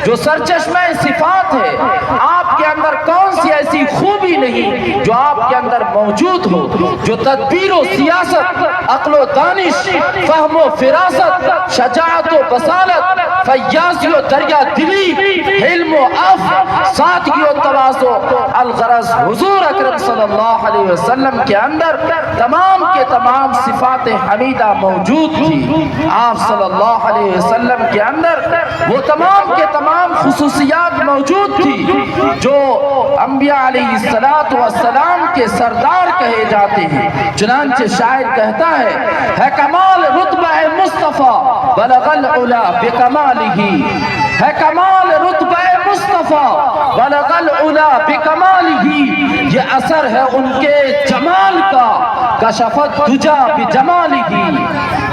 जो सरचश्मे सिफात है, आपके अंदर कौन सी ऐसी खूबी नहीं जो आपके अंदर मौजूद हो, जो तदबीर व सियासत, अक्ल दानिश, फहमो फिरासत, शजाअत व बसालत, फयाज़ी व दरिया दिली, हिल्म व अफ़, सादगी व तवाज़ु, अलगरज़ हुज़ूर अकरम सल्लल्लाहु अलैहि वसल्लम के अंदर तमाम के तमाम सिफात हमीदा मौजूद थी। आप सल्लल्लाहु अलैहि वसल्लम के अंदर वो तमाम के तमाम खुसूसियात मौजूद थी जो अंबिया अलैहिस्सलातु वस्सलाम के सरदार कहे जाते हैं। चुनांचे शायर कहता है कमाल रुतबा मुस्तफ़ा बलगल उला बेकमालिही, है कमाल रुतबा मुस्तफ़ा बलगल उला बेकमालिही, ये असर है उनके जमाल का, कशफत दुजा बिजमालिही,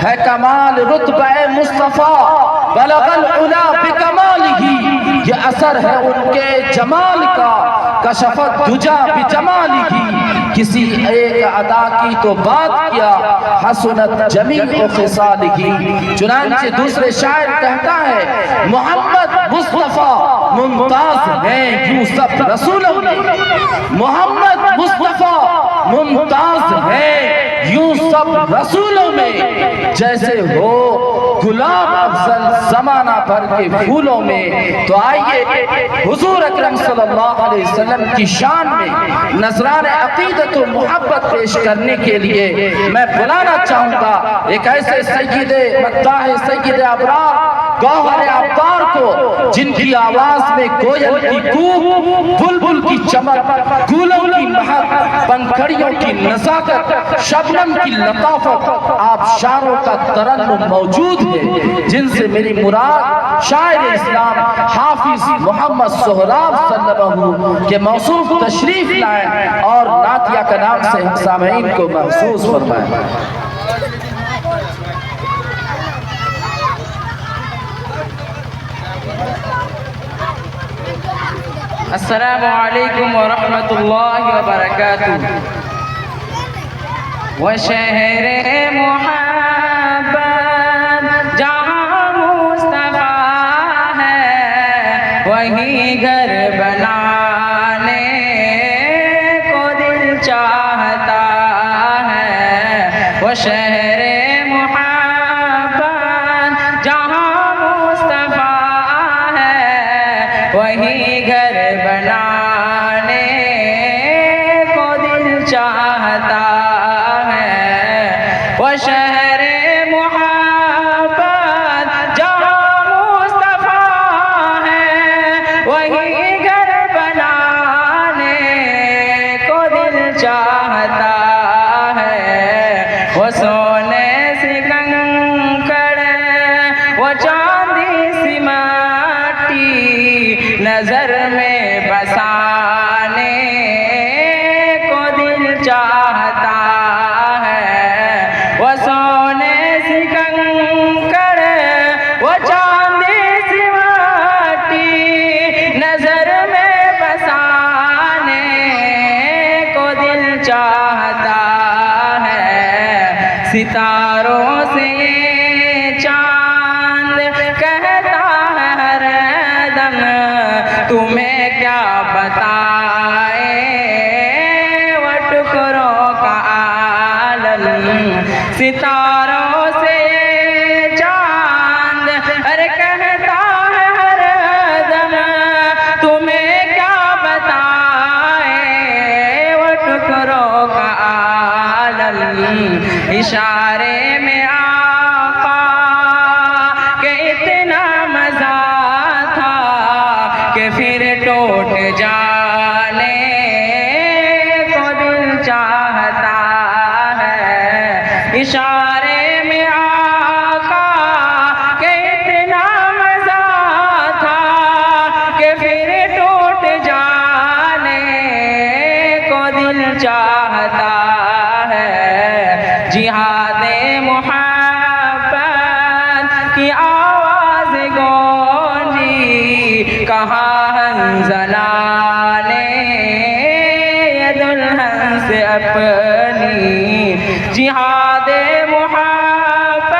है कमाल रुतबा मुस्तफ़ा बलगल उला बेकमालिही, ये असर है उनके जमाल का, कशफत दुजा बिजमालिही। किसी एक अदा की तो बात किया, हसनत जमीअ खिसालिही। चुनांचे दूसरे शायर कहता है मोहम्मद मुस्तफ़ा मुमताज है यूं सब रसूलों में, मोहम्मद मुस्तफ़ा मुमताज है यूं सब रसूलों में, जैसे हो गुलाब अफजल जमाना भर के फूलों में। तो आइए हुजूर अकरम सल्लल्लाहु अलैहि वसल्लम की शान में नजरान अकीदत और मोहब्बत पेश करने के लिए मैं बुलाना चाहूंगा एक ऐसे सय्यदे मद्दाह सय्यदे अबरार गौहर अब्दार को, जिनकी आवाज में कोयल की कूक, बुलबुल की चमक, गूलों की महक, पंखड़ियों की नज़ाकत, शबनम की लताफत, आबशारों का तरन्नुम मौजूद है, जिनसे मेरी मुराद शायर इस्लाम हाफिज मोहम्मद सोहराब सल्लल्लाहु के मौसूफ तशरीफ लाए और नातिया का नाम से हम सामईन को महसूस फरमाए। अस्सलामु अलैकुम व रहमतुल्लाहि व बरकातुहू। व शहरे मोहब्बत जहाँ मुस्तफ़ा है, वही घर बनाने को दिल चाहता है। वो शहरे मोहब्बत जहाँ मुस्तफ़ा है, वही घर बनाने को दिल चाहता है। वो शहरे मोहब्बत जहाँ मुस्तफ़ा है, वही घर बनाने को दिल चाहता है। वो सोने सी कंकड़, वो चांदी सी माटी, नजर में बसाने को दिल चाहता है। वो सोने सी कंकड़, वो चांदी सी माटी, नजर में बसाने को दिल चाहता है। सितारों से चांद कहता है हरदम, तुम्हें क्या बताए वो टुकड़ों का आलम। सितारों से चांद अरे कहता है हरदम, तुम्हें क्या बताए वो टुकड़ों का आलम। इशारे में आका के इतना मजा था कि फिर टूट जाने को दिल चाहता है। इशारे में आका के इतना मजा था कि फिर टूट जाने को दिल चाहता है। जिहादे मोहब्बत की आवाज गूंजी, कहाँ हंज़ला ने ये दुल्हन से अपनी। जिहादे मोहब्बत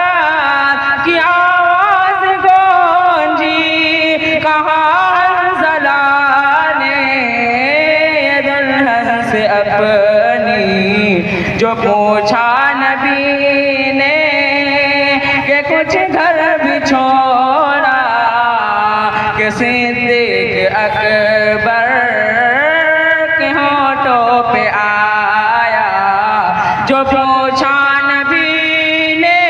की आवाज गूंजी, कहाँ कहा हंज़ला ने दुल्हन से अपनी, जो पूछा नबी ने कि कुछ घर भी छोड़ा, कि सिद्दीक़ अकबर के होठों पे आया। जो पूछा नबी ने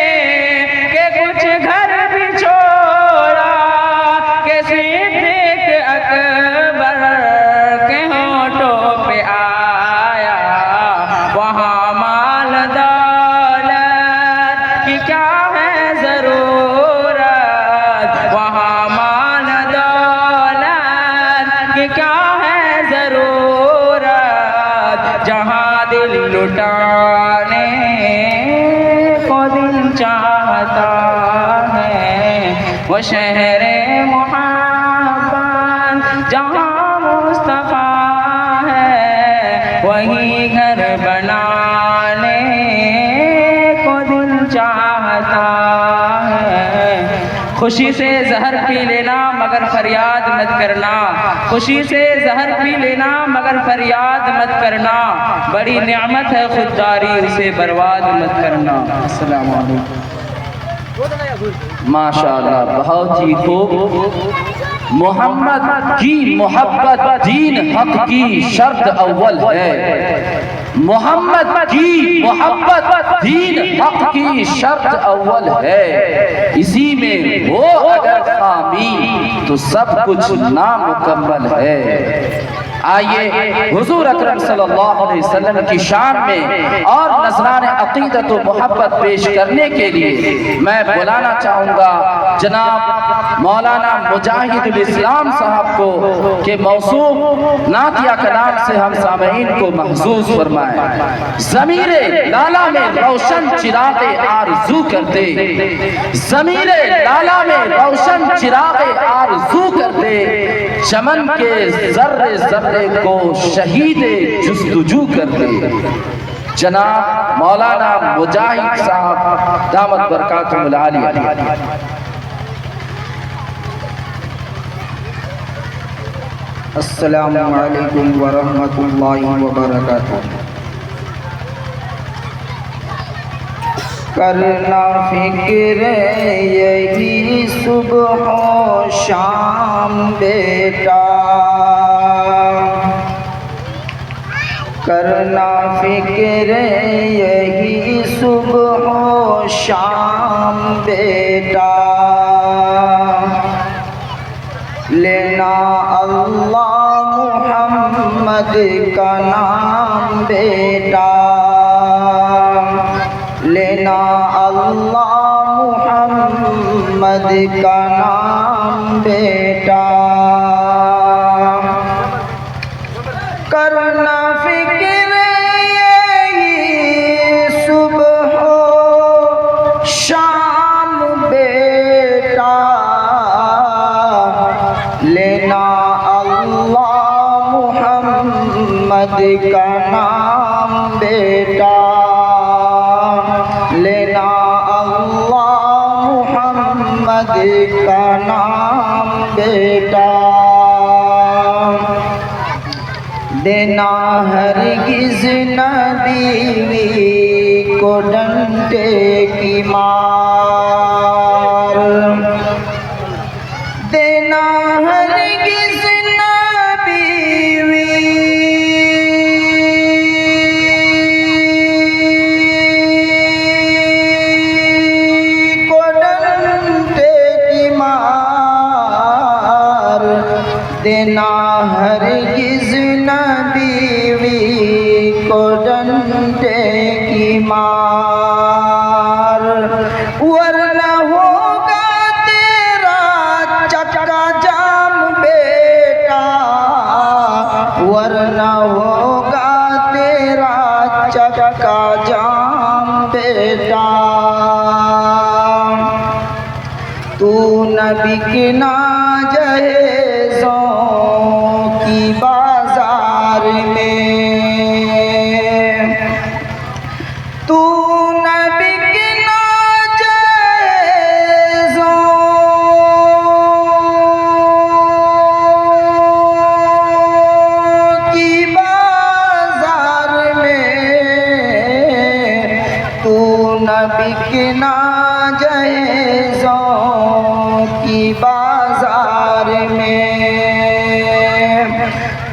कि कुछ घर भी छोड़ा, कि सिद्दीक़ अकबर के होठों पे आया। वहाँ माल दौलत की क्या है ज़रूरत, वहाँ माल दौलत की क्या है ज़रूरत, जहाँ दिल लुटाने को दिल चाहता है। वो शहरे मोहब्बत जहाँ मुस्तफ़ा है, वही घर बनाने को दिल चाहता है। खुशी से जहर पी लेना मगर फरियाद मत करना, खुशी से जहर पी लेना मगर फरियाद मत करना। बड़ी नेमत है खुददारी, उसे बर्बाद मत करना। अस्सलाम वालेकुम। माशाअल्लाह, बहुत ही खूब। मोहम्मद की मोहब्बत दीन हक की शर्त अव्वल है। मोहम्मद की मोहब्बत दीन हक की शर्त अव्वल है। इसी में हो अगर खामी तो सब कुछ नामुकम्मल है। आइए हुजूर अकरम सल्लल्लाहु अलैहि वसल्लम की शान में और नज़रान अक़ीदत व मोहब्बत पेश करने के लिए मैं बुलाना चाहूँगा जनाब मौलाना मुजाहिदुल इस्लाम साहब को कि मौसूफ नातिया कलाम से हम सामईन को महसूस फरमाएं। ज़मीरे लाला में रोशन चिराग़े आरज़ू करते, ज़मीरे लाला में रोशन चिराग़े आरज़ू करते, चमन के ज़र्रे ज़र्रे को शहीदे जुस्तजू करते। जनाब मौलाना मुजाहिद साहब दामत बरकातुहुल आलिया। अस्सलामु अलैकुम वरहमतुल्लाहि वबरकातुहू। करना फिक्र यही सुबह शाम बेटा, करना फिक्र यही सुबह शाम बेटा, लेना अल्लाह मुहम्मद का नाम बेटा, लेना अल्लाह मुहम्मद का नाम बेटा। करना फिक्र यही सुबह शाम बेटा, लेना अल्लाह मुहम्मद का नाम बेटा, लेना अल्लाह मुहम्मद का नाम बेटा। देना हरगिज़ न बीवी को डंडे की मार, देना हरगिज़ न बीवी को डंडे की मार, देना हरगिज़ न बीवी को डंडे की मार, वरना होगा तेरा चक्का जाम बेटा, वरना होगा तेरा चक्का जाम बेटा। तू न बिकना जहेज़ों की बाजार में, तू न बिकना जहेज़ों बिकना जहेज़ों की बाजार में,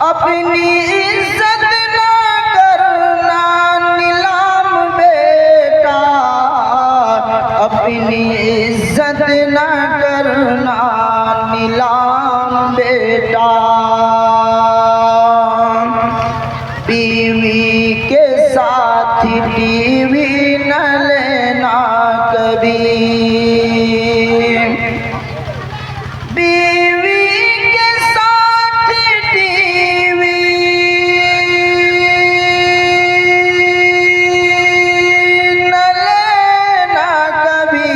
अपनी इज्जत ना करना नीलाम बेटा, अपनी इज्जत ना करना नीलाम बेटा। बीवी के साथ टीवी न लेना कभी, बीवी के साथ टीवी न लेना कभी,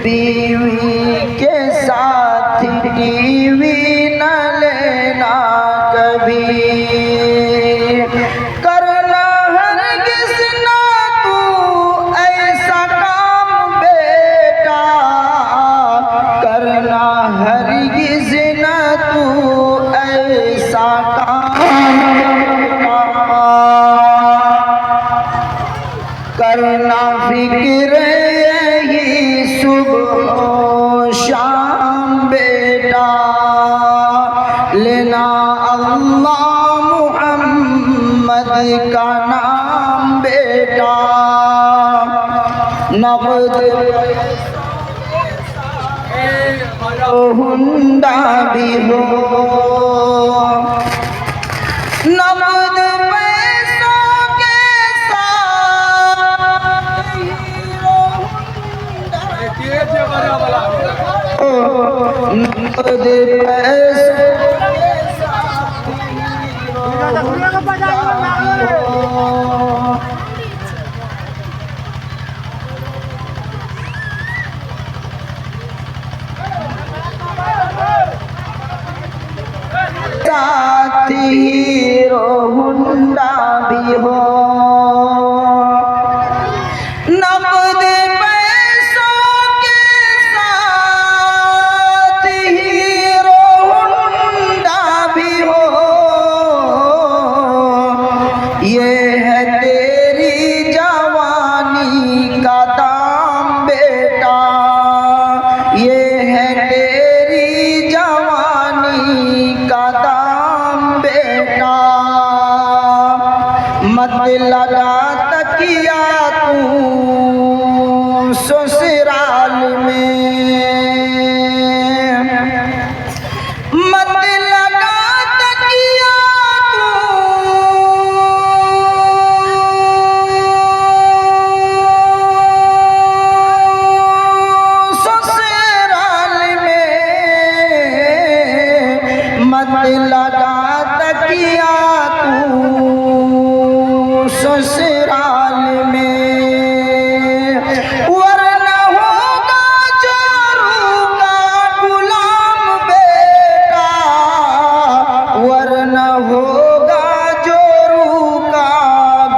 बीवी के साथ टीवी न लेना कभी। करना हरगिज़ ना तू ऐसा काम बेटा, करना हरगिज़ ना तू ऐसा काम बेटा। करना फिक्र यही सुबह शाम बेटा, लेना अल्लाह मुहम्मद का नाम बेटा। नक़द हुंडा भी हो, नक़द पैसों के साथ हीरो हुंडा, नक़द पैसों के साथ हीरो हुंडा हो। साथ हीरो हुंडा भी हो, नक़द पैसों के साथ हीरो हुंडा भी हो। ये है तेरी जवानी का दाम बेटा, ये है तेरी जवानी का दाम बेटा। मत लगा तकिया तू ससुराल में, मत लगा तकिया तू ससुराल में, मत लगा तकिया तू ससुराल में। वरना होगा जोरू का गुलाम बेटा, वरना होगा जोरू का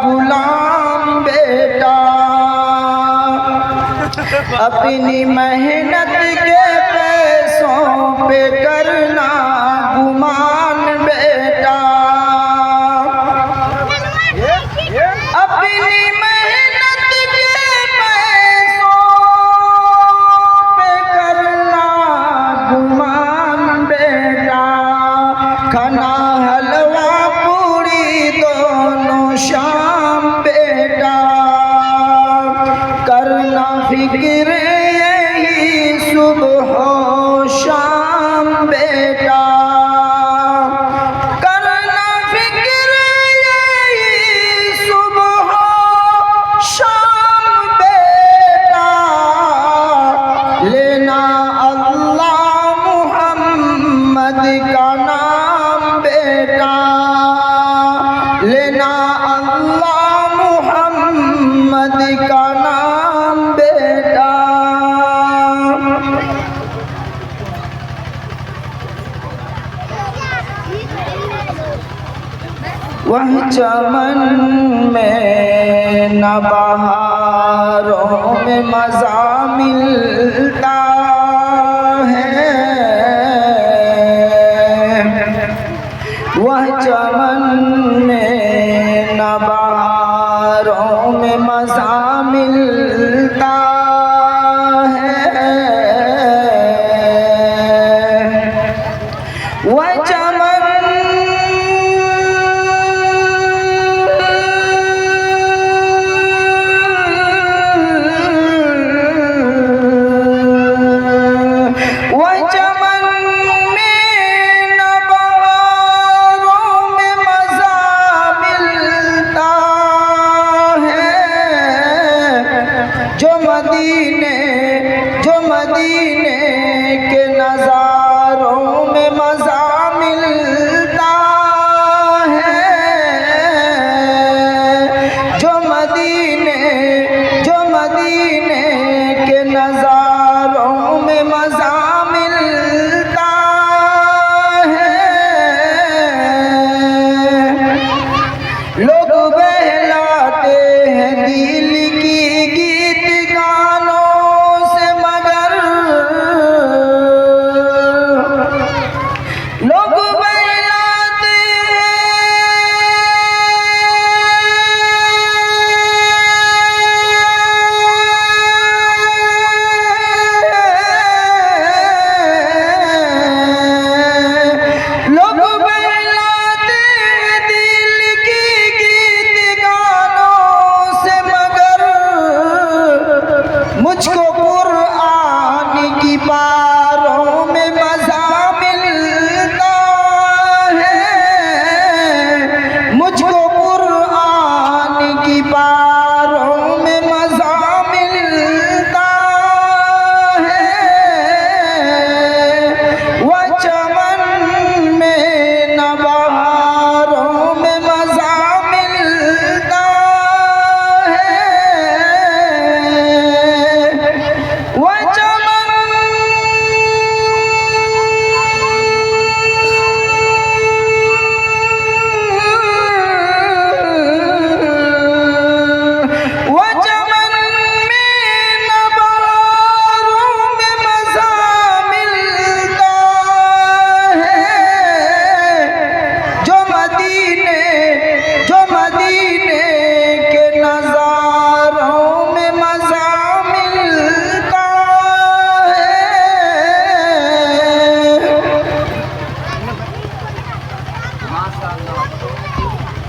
गुलाम बेटा। अपनी मेहनत के पैसों पे करना गुमान बेटा, अपनी मेहनत के पैसों पे करना गुमान बेटा। खाना हलवा पूरी दोनों शाम बेटा, करना फिक्र यही सुबह शाम बेटा, करना फिक्र यही सुबह शाम बेटा। लेना अल्लाह मुहम्मद का नाम बेटा, लेना अल्लाह मुहम्मद का नाम बेटा। वह चमन में न बहारों में मज़ा मिलता है, वह चमन में न बहारों में मज़ा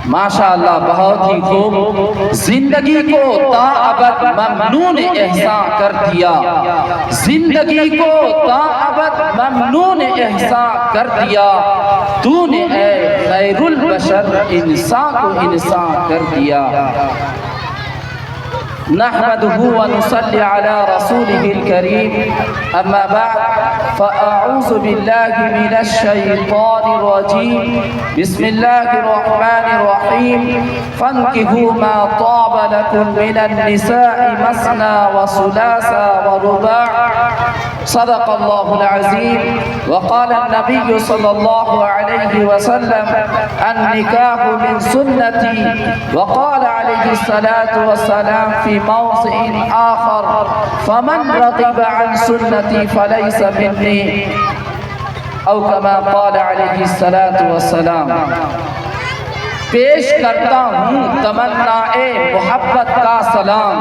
माशाअल्लाह, बहुत ही खूब। जिंदगी को ताअबद ममनून एहसान कर दिया, जिंदगी को ताअबद ममनून एहसान कर दिया तूने ऐ खैरुल बशर, इंसान को इंसान कर दिया। नहमदुहु व नुसल्ली अला रसूलिहिल करीम, अम्मा बाद फ़अऊज़ु बिल्लाहि मिनश शैतानिर रजीम, बिस्मिल्लाहिर रहमानिर रहीम। फन्किहू मा ताब लकुम मिनन निसाइ मस्ना व सुलासा व रुबा', सदक़ल्लाहुल अज़ीम। व क़ाल नबी सल्लल्लाहु अलैहि वसल्लम, अन्निकाहु मिन सुन्नती। व क़ाल अलैहि सलातु वस्सलाम फी मौज़िइन आख़र, फमन रग़िब अन सुन्नती फ़लैस मिन्नी, औ कमा क़ाल अलैहि सलातु वस्सलाम। पेश करता हूँ तमन्नाए मोहब्बत का सलाम,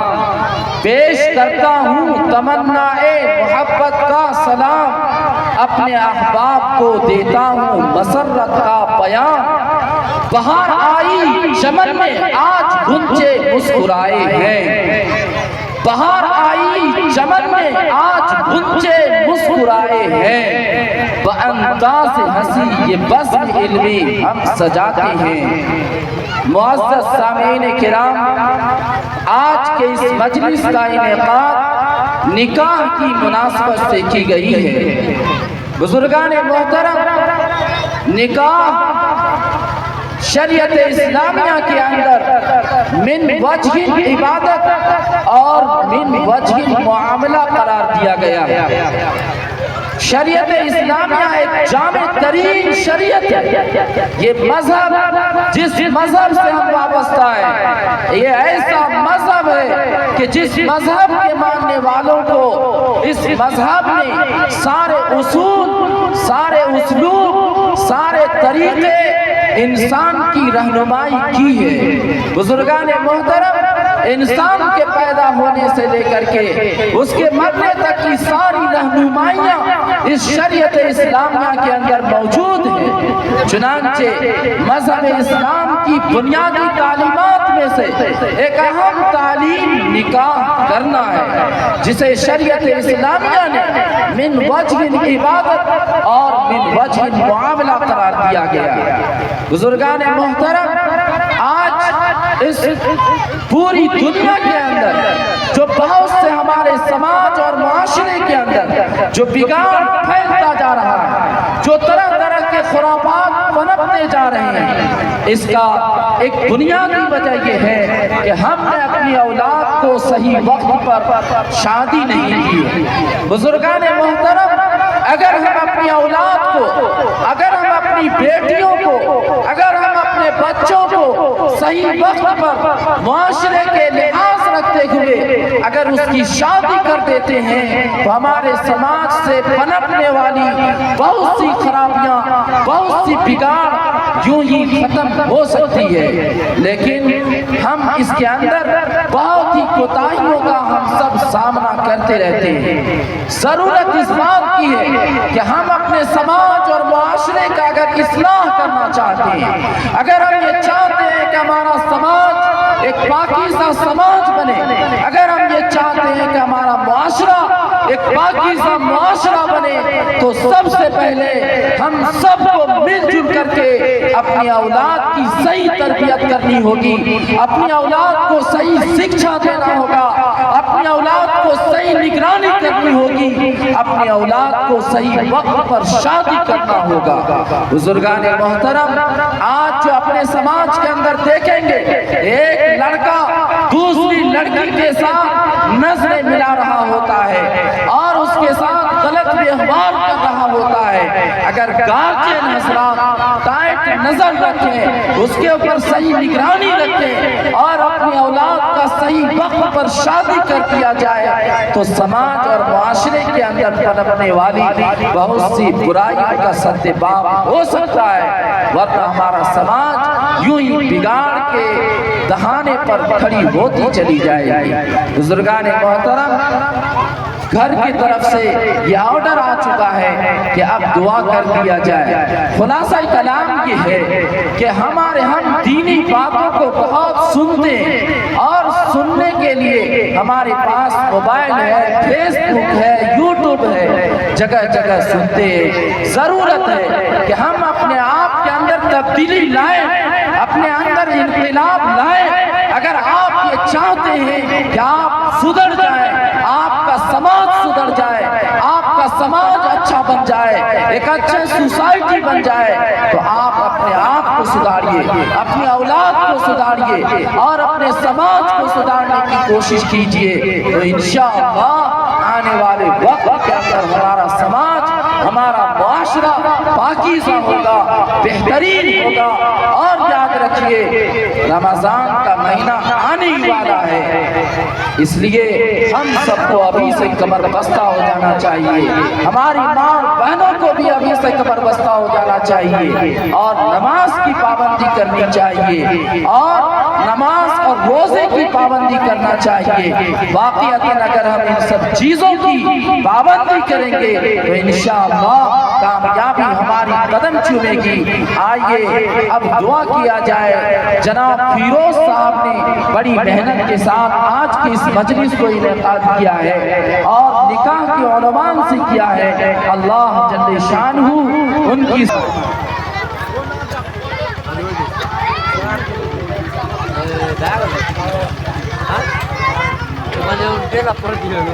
पेश करता हूँ तमन्नाए मोहब्बत का सलाम, अपने अहबाब को देता हूँ मसर्रत का बयान। बहार आई चमन में आज गुंजे मुस्कुराए हैं, बहार आई चमन में आज गुंजे मुस्कुराए हैं, बअंदाज़ हंसी ये बज़्म इल्मी हम सजाते हैं। मुअज़्ज़ज़ सामीन किराम, आज के इस मजलिस का इनेकाद निकाह की मुनासबत से की गई है। बुजुर्गान मोहतरम, निकाह शरीयत इस्लामिया के अंदर मिन वजहिल इबादत और मिन वजहिल मुआमला करार दिया गया है। शरीयत इस्लामिया एक जामे तरीन शरीयत है। ये मजहब जिस मजहब से हम वाबस्ता है, ये ऐसा मजहब है कि जिस मजहब के मानने वालों को इस मजहब ने सारे उसूल, सारे उसलूब, सारे तरीके इंसान की रहनुमाई की है। बुजुर्गान मोहतरम, इंसान के पैदा होने से लेकर के उसके मरने तक की सारी रहनुमाइयाँ इस शरीयत इस्लामिया के अंदर मौजूद है। चुनांचे मजहब इस्लाम की बुनियादी तालीमात में से एक अहम तालीम निकाह करना है, जिसे शरीयत इस्लामिया ने मिन वजहिल इबादत और मिन वजहिल मुआमला करार दिया गया है। बुजुर्गान मोहतरम, आज इस पूरी दुनिया के अंदर जो बहुत से हमारे समाज और माशरे के अंदर जो बिगाड़ फैलता जा रहा है, जो तरह तरह के खुराफात पनपते जा रहे हैं, इसका एक बुनियादी वजह यह है कि हमने अपनी औलाद को सही वक्त पर शादी नहीं की। बुजुर्गान मोहतरम, अगर हम अपनी औलाद को, अगर हम अपनी बेटियों को, अगर हम अपने बच्चों को सही वक्त पर मुआशरे के लिहाज रखते हुए अगर उसकी शादी कर देते हैं, तो हमारे समाज से पनपने वाली बहुत सी खराबियां, बहुत सी बिगाड़ यूं ही खत्म हो सकती है। लेकिन हम इसके अंदर बहुत ही कोताहियों का हम सब सामना करते रहते हैं। जरूरत इस बात की है कि हम अपने समाज और मुआशरे का अगर इस्लाह करना चाहते हैं, अगर हम ये चाहते हैं कि हमारा समाज एक पाकीज़ा समाज बने, अगर हम ये चाहते हैं कि हमारा मुआशरा एक पाकीज़ा मुआशरा बने, तो सबसे पहले हम सबको मिलजुल करके अपनी औलाद की सही तरबियत करनी होगी, अपनी औलाद को सही शिक्षा देना होगा, अपनी औलाद को सही निगरानी करनी होगी, अपनी औलाद को सही वक्त पर शादी करना होगा। बुजुर्गान मोहतरम, आज जो अपने समाज के अंदर देखेंगे, एक लड़का दूसरी लड़की के साथ नजरें मिला रहा होता है और उसके साथ गलत व्यवहार कर रहा होता है। अगर गार्जियन हज़रात टाइट नजर रखें, उसके ऊपर सही निगरानी रखें और अपनी औलाद का सही वक्त पर शादी कर दिया जाए, तो समाज और मुआशरे के अंदर पनपने वाली बहुत सी बुराइयों का सद्देबाब हो सकता है, वरना हमारा समाज यूं ही बिगाड़ के दहाने पर खड़ी होती चली जाएगी। बुजुर्गान मोहतरम, घर की तरफ से यह ऑर्डर आ चुका है कि अब दुआ कर दिया जाए। खुलासा कलाम ये है कि हम दीनी बातों को बहुत सुनते हैं और सुनने के लिए हमारे पास मोबाइल है, फेसबुक है, यूट्यूब है, जगह जगह सुनते हैं। जरूरत है कि हम अपने आप के अंदर तब्दीली लाएं, अपने अंदर इनकलाब लाएं। अगर आप ये चाहते हैं कि आप सुधर जाएं, आपका समाज सुधर जाए, आपका समाज अच्छा बन जाए, एक अच्छे सोसाइटी बन जाए, तो आप अपने आप को सुधारिए, अपनी औलाद को सुधारिए और अपने समाज को सुधारने की कोशिश कीजिए। तो इंशाअल्लाह आने वाले वक्त के अंदर हमारा समाज, हमारा मुआशरा पाकीज़ा होगा, बेहतरीन होगा। और याद रखिए रमजान का महीना आने ही वाला है, इसलिए हम सबको अभी से कमर बस्ता हो जाना चाहिए। हमारी माँ बहनों को भी अभी से कमर बस्ता हो जाना चाहिए और नमाज की पाबंदी करनी चाहिए और नमाज और रोजे की पाबंदी करना चाहिए। वाक़ईतन अगर हम इन सब चीजों की पाबंदी करेंगे तो इंशाअल्लाह कामयाबी हमारी कदम चूमेगी। आइए अब दुआ किया जाए। जनाब फिरोज साहब ने बड़ी मेहनत के साथ आज की इस मजलिस को इनेकाद किया है और निकाह के उन्वान से किया है। अल्लाह जल्ले शानहू उनकी Dia lapor dia lu,